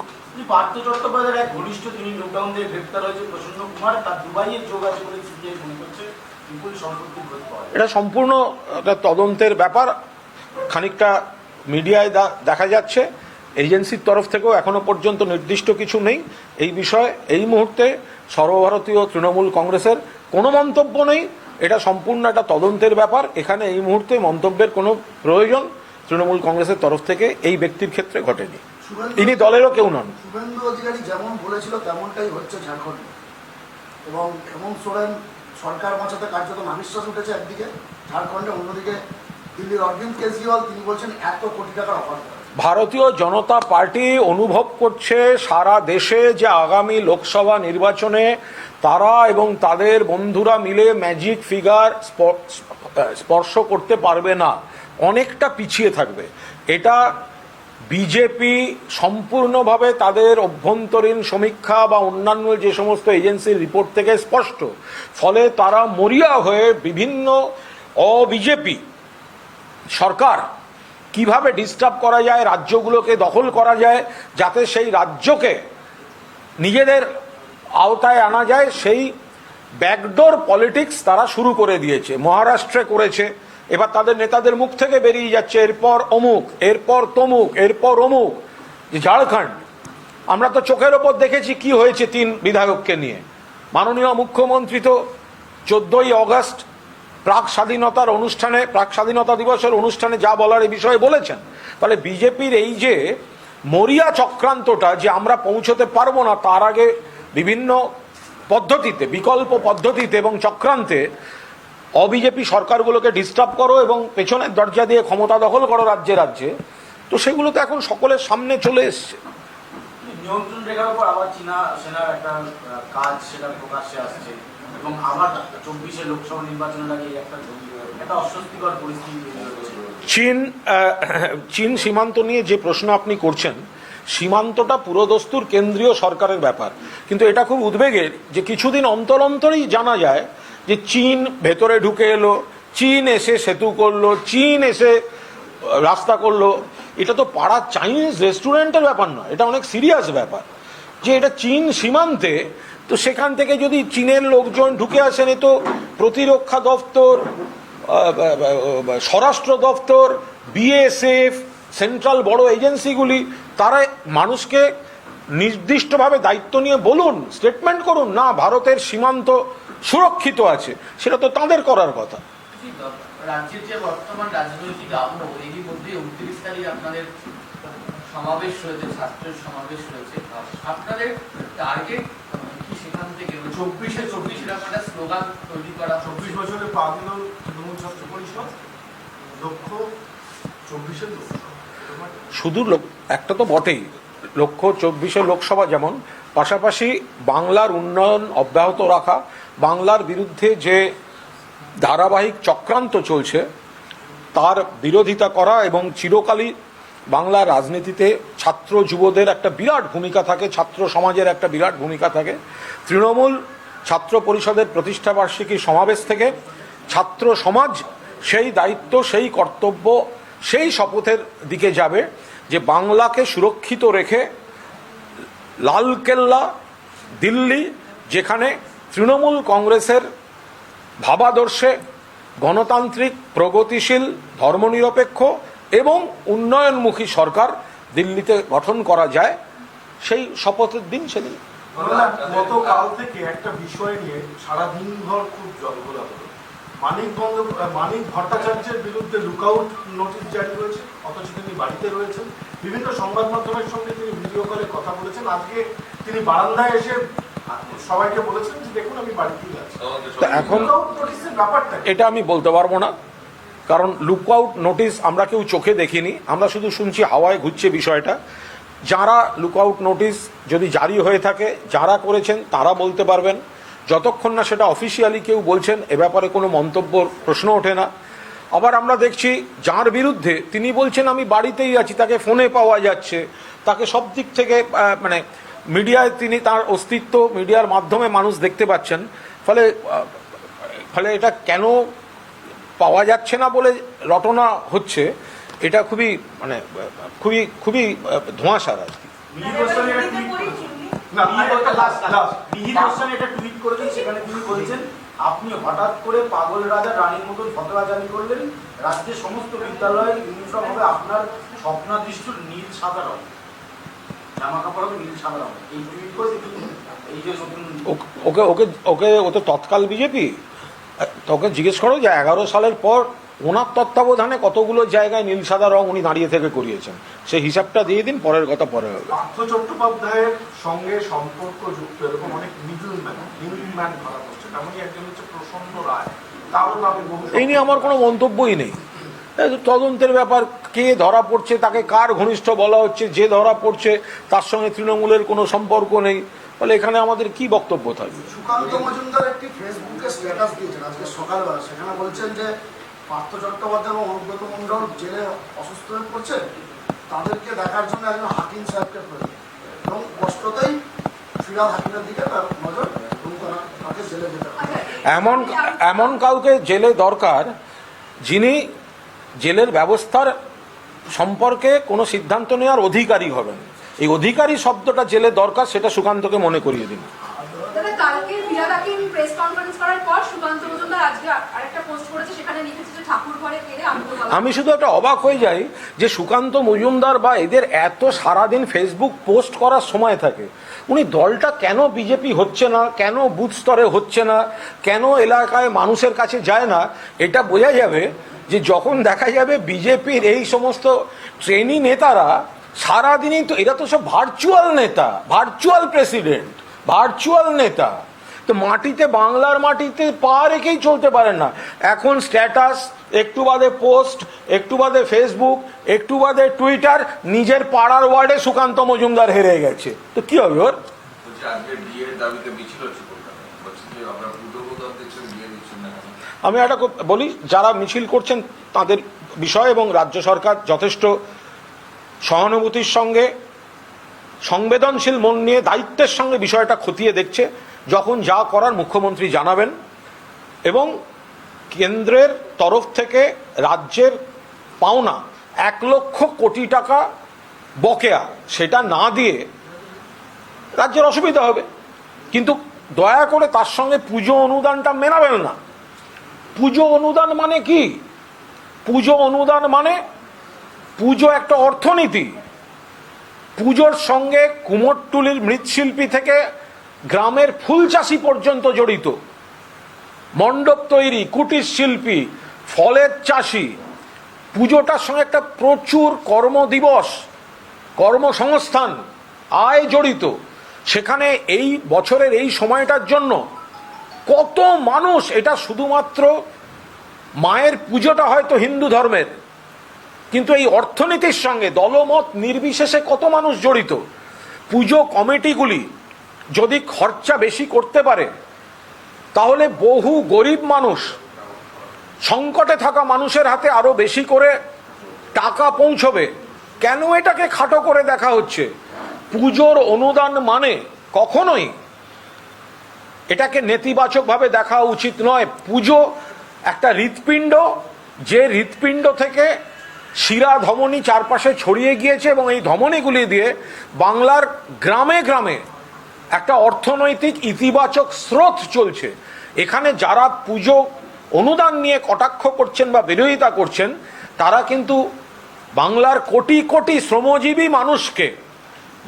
পার্থ চট্টোপাধ্যায়ের এক ঘনিষ্ঠ, তিনি লকডাউন দিয়ে গ্রেপ্তার হয়েছে, প্রসন্ন কুমার, তার দুবাইয়ের যোগ আছে বলে সিবিআই মনে করছে। বিপুল সম্পত্তি খোঁজ পাওয়া যায়। এটা সম্পূর্ণ একটা তদন্তের ব্যাপার। খানিকটা মিডিয়ায় দেখা যাচ্ছে, এজেন্সির তরফ থেকেও এখনো পর্যন্ত নির্দিষ্ট কিছু নেই এই বিষয়ে। এই মুহূর্তে সর্বভারতীয় তৃণমূল কংগ্রেসের কোনো মন্তব্য নেই। এটা সম্পূর্ণ একটা তদন্তের ব্যাপার। এখানে এই মুহূর্তে মন্তব্যের কোনো প্রয়োজন তৃণমূল কংগ্রেসের তরফ থেকে এই ব্যক্তির ক্ষেত্রে ঘটেনি। ইনি দলেরও কেউ নন। শুভেন্দু অধিকারী যেমন বলেছিল তেমনটাই হচ্ছে ঝাড়খণ্ডে, এবং হেমন্ত সোরেন সরকার বাঁচাতে কার্যত নাভিশ্বাস উঠেছে একদিকে ঝাড়খণ্ডে, অন্যদিকে দিল্লির অরবিন্দ কেজরিওয়াল তিনি বলছেন 1 কোটি টাকার অফার করে। ভারতীয় জনতা পার্টি অনুভব করছে সারা দেশে যে আগামী লোকসভা নির্বাচনে তারা এবং তাদের বন্ধুরা মিলে ম্যাজিক ফিগার স্পর্শ করতে পারবে না, অনেকটা পিছিয়ে থাকবে। এটা বিজেপি সম্পূর্ণভাবে তাদের অভ্যন্তরীণ সমীক্ষা বা অন্যান্য যে সমস্ত এজেন্সির রিপোর্ট থেকে স্পষ্ট। ফলে তারা মরিয়া হয়ে বিভিন্ন অবিজেপি সরকার কিভাবে ডিস্টার্ব করা যায়, রাজ্যগুলোকে দখল করা যায়, যাতে সেই রাজ্যকে নিজেদের আওতায় আনা যায়, সেই ব্যাকডোর পলিটিক্স তারা শুরু করে দিয়েছে। মহারাষ্ট্রে করেছে, এবার তাদের নেতাদের মুখ থেকে বেরিয়ে যাচ্ছে এরপর অমুক, এরপর তমুক, এরপর অমুক। ঝাড়খণ্ড আমরা তো চোখের ওপর দেখেছি কি হয়েছে 3 বিধায়ককে নিয়ে। মাননীয় মুখ্যমন্ত্রী তো 14ই অগস্ট প্রাক স্বাধীনতা দিবসের অনুষ্ঠানে যা বলার এই বিষয়ে বলেছেন। ফলে বিজেপির এই যে মরিয়া চক্রান্তটা, যে আমরা পৌঁছতে পারবো না, তার আগে বিভিন্ন পদ্ধতিতে, বিকল্প পদ্ধতিতে এবং চক্রান্তে অবিজেপি সরকারগুলোকে ডিস্টার্ব করো এবং পেছনের দরজা দিয়ে ক্ষমতা দখল করো রাজ্যে রাজ্যে, তো সেগুলো তো এখন সকলের সামনে চলে এসছে। নিয়ন্ত্রণ রেখার উপর আবার চীনা সেনার একটা কাজ সেটা প্রকাশ্যে আসছে এবং আবার 24-এ লোকসভা নির্বাচনের আগে একটা অস্বস্তিকর পরিস্থিতি তৈরি হচ্ছে। চীন সীমান্ত নিয়ে যে প্রশ্ন আপনি করছেন, সীমান্তটা পুরোদস্তুর কেন্দ্রীয় সরকারের ব্যাপার, কিন্তু এটা খুব উদ্বেগের যে কিছুদিন অন্তর অন্তরই জানা যায় যে চীন ভেতরে ঢুকে এলো, চীন এসে সেতু করলো, চীন এসে রাস্তা করলো। এটা তো পাড়ার চাইনিজ রেস্টুরেন্টের ব্যাপার নয়, এটা অনেক সিরিয়াস ব্যাপার যে এটা চীন সীমান্তে। তো সেখান থেকে যদি চীনের লোকজন ঢুকে আসেন, এ তো প্রতিরক্ষা দপ্তর, স্বরাষ্ট্র দপ্তর, বিএসএফ, সেন্ট্রাল বড় এজেন্সিগুলি, তারা মানুষকে নির্দিষ্টভাবে দায়িত্ব নিয়ে বলুন, স্টেটমেন্ট করুন না ভারতের সীমান্ত সুরক্ষিত আছে, সেটা তো তাদের করার কথা। রাজ্যের যে বর্তমান রাজনৈতিক আবহ, এরই মধ্যে 29 তারিখ আপনাদের সমাবেশ রয়েছে, ছাত্রের সমাবেশ রয়েছে, আপনাদের টার্গেট কি সেখান থেকে 24-এ এরকম একটা স্লোগান তৈরি করা? 24 বছরে পা দিল তৃণমূল ছাত্র পরিষদ, লক্ষ্য 24-এর লোকসভা। শুধু একটা তো বটেই, লক্ষ্য 24-এ লোকসভা যেমন, পাশাপাশি বাংলার উন্নয়ন অব্যাহত রাখা, বাংলার বিরুদ্ধে যে ধারাবাহিক চক্রান্ত চলছে তার বিরোধিতা করা, এবং চিরকালই বাংলার রাজনীতিতে ছাত্র যুবদের একটা বিরাট ভূমিকা থাকে, ছাত্র সমাজের একটা বিরাট ভূমিকা থাকে। তৃণমূল ছাত্র পরিষদের প্রতিষ্ঠাবার্ষিকী সমাবেশ থেকে ছাত্র সমাজ সেই দায়িত্ব, সেই কর্তব্য, সেই শপথের দিকে যাবে যে বাংলাকে সুরক্ষিত রেখে লালকেল্লা, দিল্লি, যেখানে তৃণমূল কংগ্রেসের ভাবাদর্শে গণতান্ত্রিক, প্রগতিশীল, ধর্মনিরপেক্ষ এবং উন্নয়নমুখী সরকার দিল্লিতে গঠন করা যায়, সেই শপথের দিন সেদিন। গতকাল থেকে একটা বিষয় নিয়ে সারাদিন ভর খুব জলঘোলা হলো। মানিক ভট্টাচার্যের বিরুদ্ধে লুকআউট নোটিশ জারি হয়েছে, অথচ তিনি বাড়িতে রয়েছেন। বিভিন্ন সংবাদ মাধ্যমের সঙ্গে তিনি ভিডিও কলে কথা বলেছেন। আজকে তিনি বারান্দায় এসে সবাইকে বলেছেন যে দেখুন আমি বাড়িতেই আছি। তো এখন ব্যাপারটা এটা আমি বলতে পারবো না, কারণ লুকআউট নোটিশ আমরা কেউ চোখে দেখিনি, আমরা শুধু শুনছি হাওয়ায় ঘুরছে বিষয়টা। যারা লুকআউট নোটিশ যদি জারি হয়ে থাকে, যারা করেছেন তারা বলতে পারবেন। যতক্ষণ না সেটা অফিসিয়ালি কেউ বলছেন এ ব্যাপারে কোনো মন্তব্যর প্রশ্ন ওঠে না। আবার আমরা দেখছি যার বিরুদ্ধে তিনি বলছেন আমি বাড়িতেই আছি, তাকে ফোনে পাওয়া যাচ্ছে, তাকে সব দিক থেকে মানে মিডিয়ায় তিনি তার অস্তিত্ব মিডিয়ার মাধ্যমে মানুষ দেখতে পাচ্ছেন। ফলে এটা কেন পাওয়া যাচ্ছে না বলে রটনা হচ্ছে, এটা খুবই মানে খুবই ধোঁয়াশার আর কি। সেখানে তিনি বলছেন আপনি হঠাৎ করে পাগল রাজা রানীর মতন ফতোয়া জারি করলেন, রাজ্যের সমস্ত বিদ্যালয়ের ইউনিফর্ম হবে আপনার স্বপ্নাদৃষ্ট নীল সাদা রঙ, জামা কাপড় হবে নীল সাদা রঙ। এই টুইট করে এই যে ও তো তৎকাল বিজেপি। তোকে জিজ্ঞেস করো যে 11 সালের পর ওনার তত্ত্বাবধানে কতগুলো জায়গায় নীল সাদা রং উনি দাঁড়িয়ে থেকে করিয়েছেন, সেই হিসাবটা দিয়ে দিন, পরের কথা পরে হবে। পার্থ চট্টোপাধ্যায়ের সঙ্গে সম্পর্ক যুক্ত এরকম অনেক মিডলম্যান ধরা পড়ছে, তেমনই একজন হচ্ছে প্রসন্ন রায়, তারও নামে এই নিয়ে আমার কোনো মন্তব্যই নেই। তদন্তের ব্যাপার, কে ধরা পড়ছে, তাকে কার ঘনিষ্ঠ বলা হচ্ছে, যে ধরা পড়ছে তার সঙ্গে তৃণমূলের কোনো সম্পর্ক নেই, ফলে এখানে আমাদের কি বক্তব্য থাকবে? সুকান্ত মজুমদার একটি ফেসবুকে স্ট্যাটাস দিয়েছেন আজকে সকালবেলা, সেখানে বলছেন যে পার্থ চট্টোপাধ্যায় এবং অনুব্রত মণ্ডল জেলে অসুস্থ হয়ে পড়ছে, তাদেরকে দেখার জন্য একজন হাকিম সাহেবকে প্রয়োজন, এবং স্পষ্টতই ফিরাদ হাকিমের দিকে তার নজর, এবং তাকে জেলে যেতে হবে। এমন কাউকে জেলে দরকার যিনি জেলের ব্যবস্থার সম্পর্কে কোনো সিদ্ধান্ত নেওয়ার অধিকারী হবেন। এই অধিকারী শব্দটা জেলে দরকার, সেটা সুকান্তকে মনে করিয়ে দিন। কালকে ফিরাদ হাকিম প্রেস কনফারেন্স করার পর সুকান্ত মজুমদার আজকে আরেকটা পোস্ট করেছে, সেখানে লিখেছে যে ঠাকুর ঘরে গেলে আমি শুধু একটা অবাক হয়ে যাই যে সুকান্ত মজুমদার বা এদের এত সারাদিন ফেসবুক পোস্ট করার সময় থাকে, উনি দলটা কেন বিজেপি হচ্ছে না, কেন বুথ স্তরে হচ্ছে না, কেন এলাকায় মানুষের কাছে যায় না, এটা বোঝা যাবে যে যখন দেখা যাবে বিজেপির এই সমস্ত ট্রেনি নেতারা সারাদিনই তো, এরা তো সব ভার্চুয়াল নেতা, ভার্চুয়াল প্রেসিডেন্ট, ভার্চুয়াল নেতা, তো মাটিতে, বাংলার মাটিতে পা রেখেই চলতে পারেন না। এখন স্ট্যাটাস, একটু বাদে পোস্ট, একটু বাদে ফেসবুক, একটু বাদে টুইটার, নিজের পাড়ার ওয়ার্ডে সুকান্ত মজুমদার হেরে গেছে, তো কি হবে ওর? বলছি আজকে বিয়ের দাবিতে মিছিল হচ্ছে কলকাতায়, বলছি যে আপনারা পুজো প্রধান দেখছেন, বিয়ে দিচ্ছেন না কেন? আমি একটা বলি, যারা মিছিল করছেন তাদের বিষয়, এবং রাজ্য সরকার যথেষ্ট সহানুভূতির সঙ্গে, সংবেদনশীল মন নিয়ে, দায়িত্বের সঙ্গে বিষয়টা খতিয়ে দেখছে। যখন যা করার মুখ্যমন্ত্রী জানাবেন, এবং কেন্দ্রের তরফ থেকে রাজ্যের পাওনা 1,00,000 কোটি টাকা বকেয়া, সেটা না দিয়ে রাজ্যের অসুবিধা হবে। কিন্তু দয়া করে তার সঙ্গে পুজো অনুদানটা মেলাবেন না। পুজো অনুদান মানে কি? পুজো অনুদান মানে, পুজো একটা অর্থনীতি। পুজোর সঙ্গে কুমোরটুলির মৃৎশিল্পী থেকে গ্রামের ফুল চাষি পর্যন্ত জড়িত, মণ্ডপ তৈরি, কুটির শিল্পী, ফলের চাষি। পুজোটার সঙ্গে একটা প্রচুর কর্মদিবস, কর্মসংস্থান, আয় জড়িত। সেখানে এই বছরের এই সময়টার জন্য কত মানুষ, এটা শুধুমাত্র মায়ের পুজোটা হয়তো হিন্দু ধর্মের, কিন্তু এই অর্থনীতির সঙ্গে দলমত নির্বিশেষে কত মানুষ জড়িত। পুজো কমিটিগুলি যদি খরচা বেশি করতে পারে, তাহলে বহু গরিব মানুষ, সংকটে থাকা মানুষের হাতে আরো বেশি করে টাকা পৌঁছবে। কেন এটাকে খাটো করে দেখা হচ্ছে? পুজোর অনুদান মানে কখনোই এটাকে নেতিবাচকভাবে দেখা উচিত নয়। পুজো একটা হৃৎপিণ্ড, যে হৃৎপিণ্ড থেকে শিরা ধমনী চারপাশে ছড়িয়ে গিয়েছে, এবং এই ধমনীগুলি দিয়ে বাংলার গ্রামে গ্রামে একটা অর্থনৈতিক ইতিবাচক স্রোত চলছে। এখানে যারা পুজো অনুদান নিয়ে কটাক্ষ করছেন বা বিরোধিতা করছেন, তারা কিন্তু বাংলার কোটি কোটি শ্রমজীবী মানুষকে,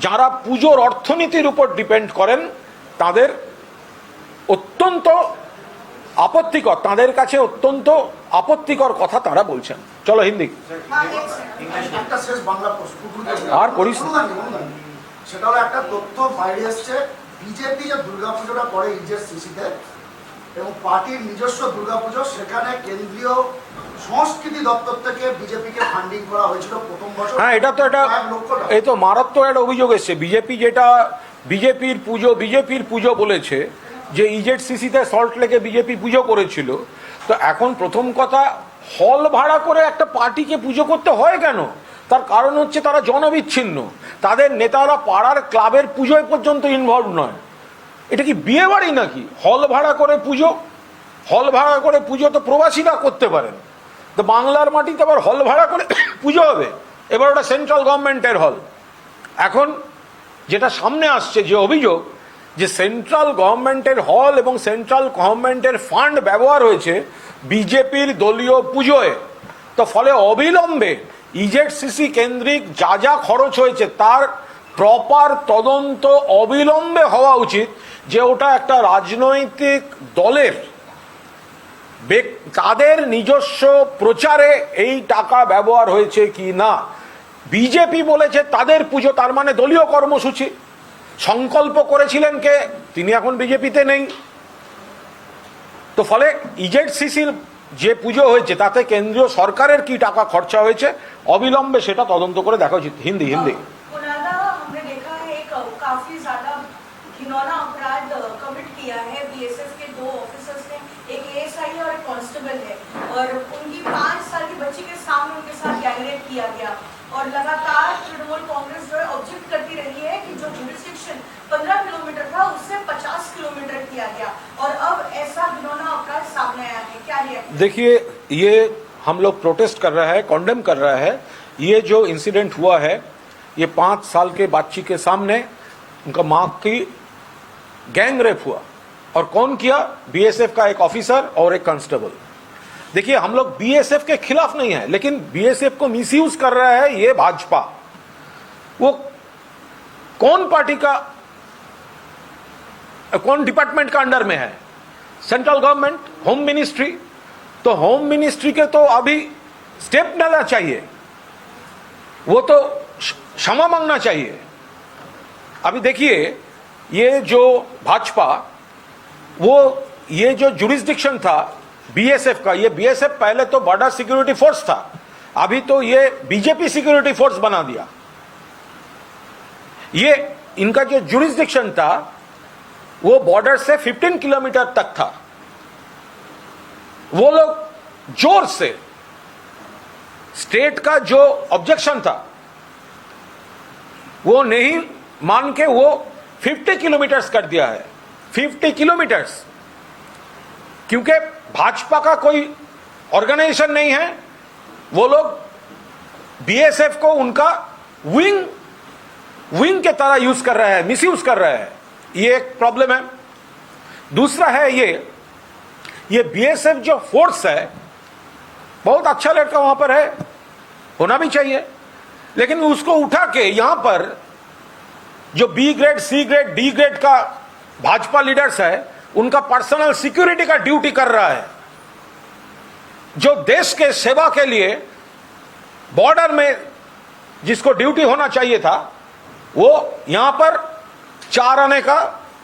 যারা পুজোর অর্থনীতির উপর ডিপেন্ড করেন, তাদের অত্যন্ত আপত্তিকর, তাদের কাছে অত্যন্ত আপত্তিকর কথা তারা বলছেন। চলো হিন্দি একটা শেষ বাংলা প্রশ্ন আর করিস। সেটা হলো, একটা তথ্য বাইরে এসছে, বিজেপি যে দুর্গাপুজোটা করে ইজের সিসিতে, এবং পার্টির নিজস্ব দুর্গাপুজো, সেখানে কেন্দ্রীয় সংস্কৃতি দপ্তর থেকে বিজেপিকে ফান্ডিং করা হয়েছিল প্রথম বছর। হ্যাঁ, এটা তো এটা, 1 লক্ষ টাকা। এই তো মারাত্মক একটা অভিযোগ এসছে। বিজেপি যেটা বিজেপির পুজো বলেছে, যে ইজেড সিসিতে সল্ট লেকে বিজেপি পুজো করেছিল। তো এখন প্রথম কথা, হল ভাড়া করে একটা পার্টিকে পুজো করতে হয় কেন? তার কারণ হচ্ছে তারা জনবিচ্ছিন্ন, তাদের নেতারা পাড়ার ক্লাবের পুজোয় পর্যন্ত ইনভলভ নয়। এটা কি বিয়ে বাড়ি নাকি? হল ভাড়া করে পুজো? হল ভাড়া করে পুজো তো প্রবাসীরা করতে পারেন, তো বাংলার মাটিতে আবার হল ভাড়া করে পুজো হবে? এবার ওটা সেন্ট্রাল গভর্নমেন্টের হল। এখন যেটা সামনে আসছে যে অভিযোগ, যে সেন্ট্রাল গভর্নমেন্টের হল এবং সেন্ট্রাল গভর্নমেন্টের ফান্ড ব্যবহার হয়েছে বিজেপির দলীয় পুজোয়, তো ফলে অবিলম্বে ইজেডসিসি কেন্দ্রিক যা যা খরচ হয়েছে তার প্রপার তদন্ত অবিলম্বে হওয়া উচিত, যে ওটা একটা রাজনৈতিক দলের তাদের নিজস্ব প্রচারে এই টাকা ব্যবহার হয়েছে কি না। বিজেপি বলেছে তাদের পুজো, তার মানে দলীয় কর্মসূচি। সংকল্প করেছিলেন কে? তিনি এখন বিজেপিতে নেই। তো ফলে ইজেডসিসির যে পুজো হয়েছে তাতে কেন্দ্রীয় সরকারের কি টাকা খরচা হয়েছে, অবিলম্বে সেটা তদন্ত করে দেখা উচিত। হিন্দি कुणाला हमने देखा है एक काफी ज्यादा घिनौना अपराध कमिट किया है बीएसएफ के 2 ऑफिसर्स ने, एक एएसआई और एक कांस्टेबल है, और उनकी 5 साल की बच्ची के सामने उनके साथ गैंगरेप किया गया। और लगातार तृणमूल कांग्रेस जो है ऑब्जेक्ट करती रही है कि जो जुरिस्डिक्शन 15 किलोमीटर था उससे 50 किलोमीटर किया गया, और अब ऐसा घिनौना अपराध सामने आया है। क्या रिएक्शन? देखिए, ये हम लोग प्रोटेस्ट कर रहा है, कॉन्डेम कर रहा है। ये जो इंसिडेंट हुआ है, ये 5 साल के बच्ची के सामने उनका माँ की गैंग रेप हुआ, और कौन किया? बीएसएफ का एक ऑफिसर और एक कांस्टेबल। देखिए, हम लोग बीएसएफ के खिलाफ नहीं है, लेकिन बीएसएफ को मिसयूज कर रहा है ये भाजपा। वो कौन पार्टी का, कौन डिपार्टमेंट का अंडर में है? Central government, home ministry. तो होम मिनिस्ट्री के तो अभी स्टेप लेना चाहिए, वो तो क्षमा मांगना चाहिए। अभी देखिए, ये जो भाजपा वो ये जो जुरिस्डिक्शन था बीएसएफ का, ये बीएसएफ पहले तो बॉर्डर सिक्योरिटी फोर्स था, अभी तो ये बीजेपी सिक्योरिटी फोर्स बना दिया। ये इनका जो जुरिस्डिक्शन था वो बॉर्डर से 15 किलोमीटर तक था। वो लोग जोर से स्टेट का जो ऑब्जेक्शन था वो नहीं मान के वो 50 किलोमीटर्स कर दिया है। 50 किलोमीटर्स, क्योंकि भाजपा का कोई ऑर्गेनाइजेशन नहीं है, वो लोग बीएसएफ को उनका विंग के तरह यूज कर रहे हैं, मिसयूज कर रहे हैं। ये एक प्रॉब्लम है। दूसरा है ये बीएसएफ जो फोर्स है बहुत अच्छा लड़का वहां पर है, होना भी चाहिए, लेकिन उसको उठा के यहां पर जो B grade, C grade, D grade का भाजपा लीडर्स है उनका पर्सनल सिक्योरिटी का ड्यूटी कर रहा है। जो देश के सेवा के लिए बॉर्डर में जिसको ड्यूटी होना चाहिए था वो यहां पर 4 आने का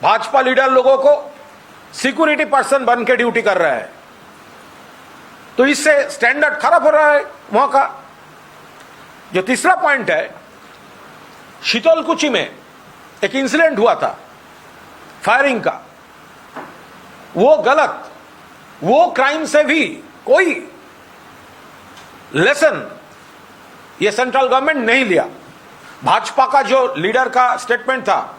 भाजपा लीडर लोगों को सिक्योरिटी पर्सन बन के ड्यूटी कर रहा है। तो इससे स्टैंडर्ड खराब हो रहा है वहां का। जो तीसरा पॉइंट है, शीतलकुची में एक इंसिडेंट हुआ था फायरिंग का, वो गलत, वो क्राइम से भी कोई लेसन ये सेंट्रल गवर्नमेंट नहीं लिया। भाजपा का जो लीडर का स्टेटमेंट था,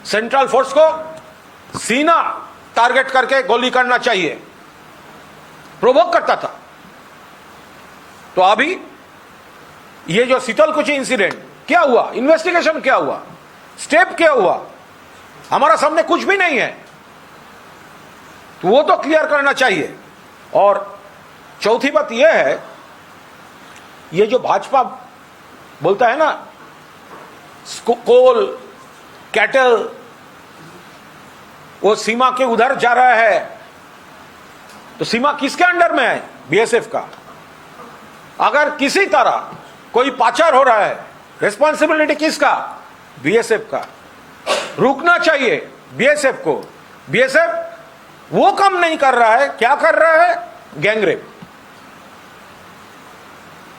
सेंट्रल फोर्स को सीना टारगेट करके गोली करना चाहिए, प्रोवोक करता था। तो अभी ये जो शीतलकुची इंसिडेंट क्या हुआ, इन्वेस्टिगेशन क्या हुआ, स्टेप क्या हुआ, हमारा सामने कुछ भी नहीं है। तो वो तो क्लियर करना चाहिए। और चौथी बात यह है, ये जो भाजपा बोलता है ना कोल कैटल वो सीमा के उधर जा रहा है, तो सीमा किसके अंडर में है? बीएसएफ का। अगर किसी तरह कोई पाचार हो रहा है, रिस्पॉन्सिबिलिटी किसका? बीएसएफ का। रुकना चाहिए बीएसएफ को। बीएसएफ वो काम नहीं कर रहा है, क्या कर रहा है? गैंगरेप।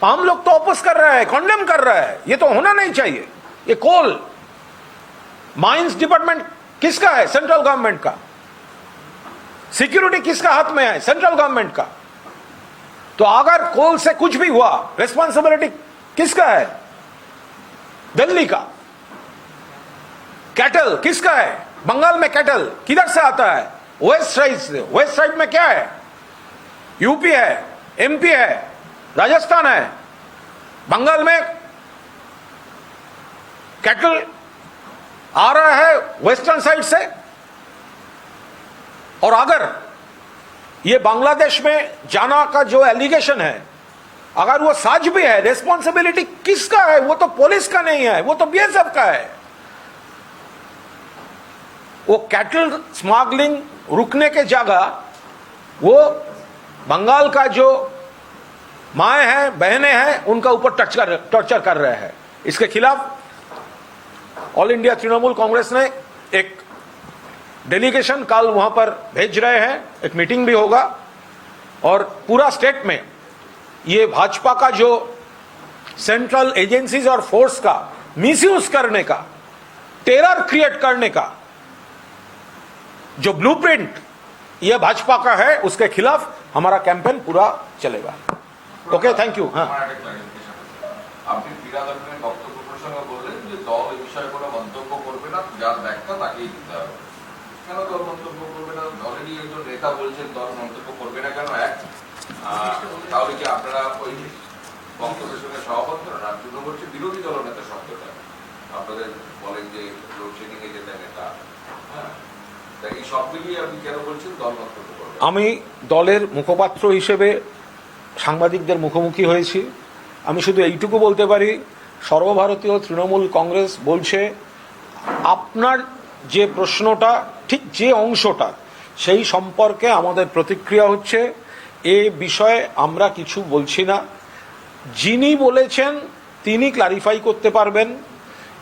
हम लोग तो अपोज कर रहा है, कॉन्डेम कर रहा है, ये तो होना नहीं चाहिए। ये कोल माइंस डिपार्टमेंट किसका है? सेंट्रल गवर्नमेंट का। सिक्योरिटी किसका हाथ में है? सेंट्रल गवर्नमेंट का। तो अगर कोल से कुछ भी हुआ, रिस्पॉन्सिबिलिटी किसका है? दिल्ली का। कैटल किसका है? बंगाल में कैटल किधर से आता है? वेस्ट साइड से। वेस्ट साइड में क्या है? यूपी है, एमपी है, राजस्थान है। बंगाल में कैटल आ रहा है वेस्टर्न साइड से। और अगर ये बांग्लादेश में जाना का जो एलिगेशन है, अगर वो सच भी है, रिस्पॉन्सिबिलिटी किसका है? वो तो पुलिस का नहीं है, वो तो बीएसएफ का है। वो कैटल स्मगलिंग रुकने के जगह वो बंगाल का जो माए हैं, बहनें हैं, उनका ऊपर टॉर्चर कर रहे हैं। इसके खिलाफ ऑल इंडिया तृणमूल कांग्रेस ने एक डेलीगेशन कल वहां पर भेज रहे हैं, एक मीटिंग भी होगा। और पूरा स्टेट में ये भाजपा का जो सेंट्रल एजेंसीज और फोर्स का मिसयूज करने का, टेरर क्रिएट करने का जो ब्लूप्रिंट ये भाजपा का है, उसके खिलाफ हमारा कैंपेन पूरा चलेगा। Okay, thank you. हाँ, আপনি ক্রীড়াদলের বক্তব্য প্রসঙ্গে বললেন যে দল এই বিষয়ে কোনো মন্তব্য করবে না, যার ব্যাখ্যা তাকেই দিতে হবে। কেন দল মন্তব্য করবে না? দলেরই একজন নেতা বলছেন দল মন্তব্য করবে না কেন? তাহলে কি আপনারা ওই বক্তব্যের সঙ্গে সহমত করেন? আর দুটো বলছে বিরোধী দল নেতা শব্দটা আপনাদের বলেন যে লোডশেডিং এ যেটা নেতা, হ্যাঁ, তাই এই সব মিলিয়ে আপনি কেন বলছেন দল মন্তব্য করবে? আমি দলের মুখপাত্র হিসেবে সাংবাদিকদের মুখোমুখি হয়েছি। আমি শুধু এইটুকু বলতে পারি, সর্বভারতীয় তৃণমূল কংগ্রেস বলছে আপনার যে প্রশ্নটা, ঠিক যে অংশটা, সেই সম্পর্কে আমাদের প্রতিক্রিয়া হচ্ছে এ বিষয়ে আমরা কিছু বলছি না। যিনি বলেছেন তিনি ক্লারিফাই করতে পারবেন।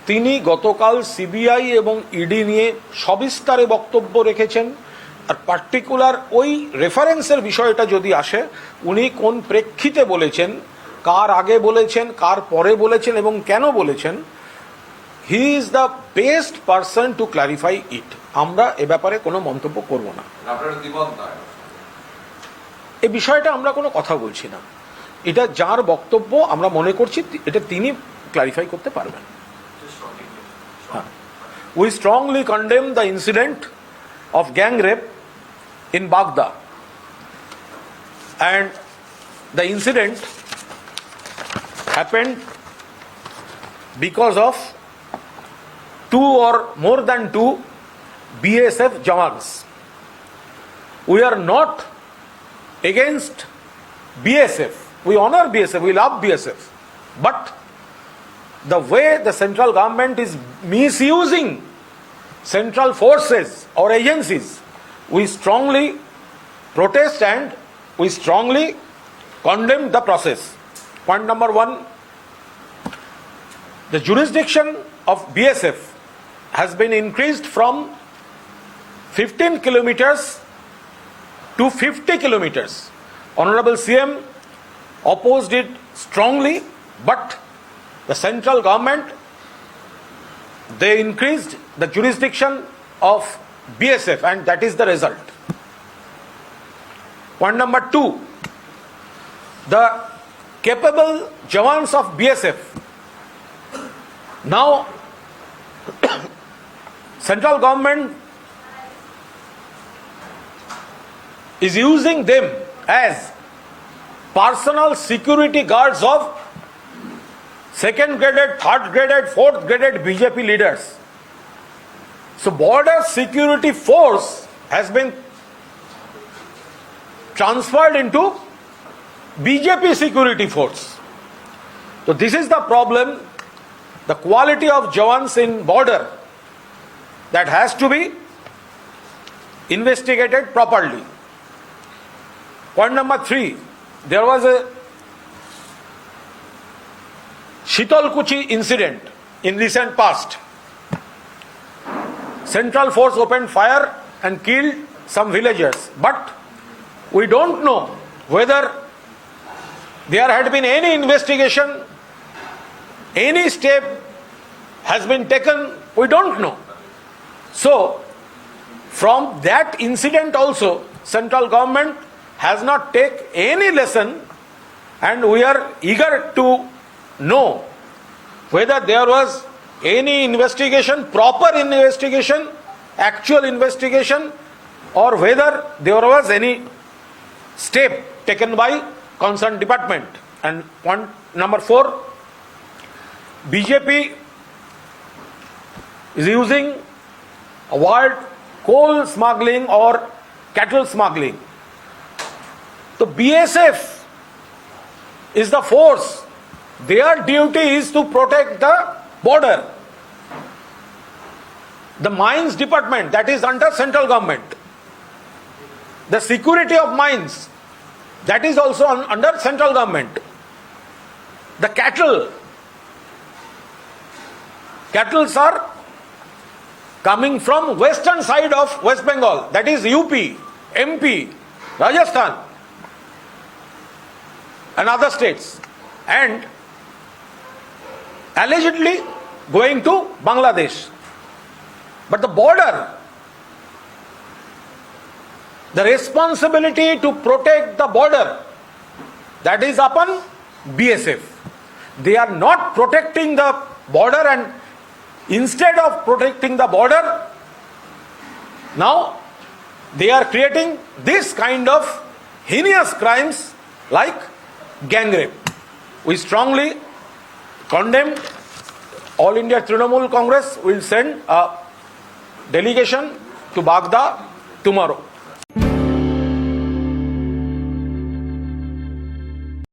তিনি গতকাল সিবিআই এবং ইডি নিয়ে সবিস্তারে বক্তব্য রেখেছেন। আর পার্টিকুলার ওই রেফারেন্সের বিষয়টা যদি আসে, উনি কোন প্রেক্ষিতে বলেছেন, কার আগে বলেছেন, কার পরে বলেছেন এবং কেন বলেছেন, he is the best person to clarify it. আমরা এ ব্যাপারে কোনো মন্তব্য করব না। আপনারা দ্বিমত নয়? এই বিষয়টা আমরা কোনো কথা বলছি না। এটা যার বক্তব্য আমরা মনে করছি এটা তিনি ক্লারিফাই করতে পারবেন। হ্যাঁ, we strongly condemn the incident of gang rape in বাগদা, and the incident happened because of 2 or more than 2 BSF jawans. We are not against BSF. We honor BSF, we love BSF. But the way the central government is misusing central forces or agencies, we strongly protest and we strongly condemn the process. Point number 1, the jurisdiction of BSF has been increased from 15 kilometers to 50 kilometers. Honorable CM opposed it strongly, but the central government, they increased the jurisdiction of BSF and that is the result. Point number 2, the capable jawans of BSF, now central government is using them as personal security guards of 2nd graded, 3rd graded, 4th graded BJP leaders. So border security force has been transferred into BJP security force. So this is the problem, the quality of jawans in border that has to be investigated properly. Point number 3, there was a Shitalkuchi incident in recent past. Central force opened fire and killed some villagers, but we don't know whether there had been any investigation, any step has been taken, we don't know. So from that incident also, central government has not taken any lesson, and we are eager to know whether there was any investigation, proper investigation, actual investigation, or whether there was any step taken by concerned department. And point number 4, BJP is using a word coal smuggling or cattle smuggling. So BSF is the force. Their duty is to protect the border. The mines department, that is under central government. The security of mines, that is also under central government. The cattle are coming from western side of West Bengal, that is UP, MP, Rajasthan and other states, and allegedly going to Bangladesh. But the border, the responsibility to protect the border, that is upon BSF. They are not protecting the border, and instead of protecting the border, now they are creating this kind of heinous crimes like gang rape. We strongly condemn. All India Trinamool Congress will send a delegation to Baghdad tomorrow.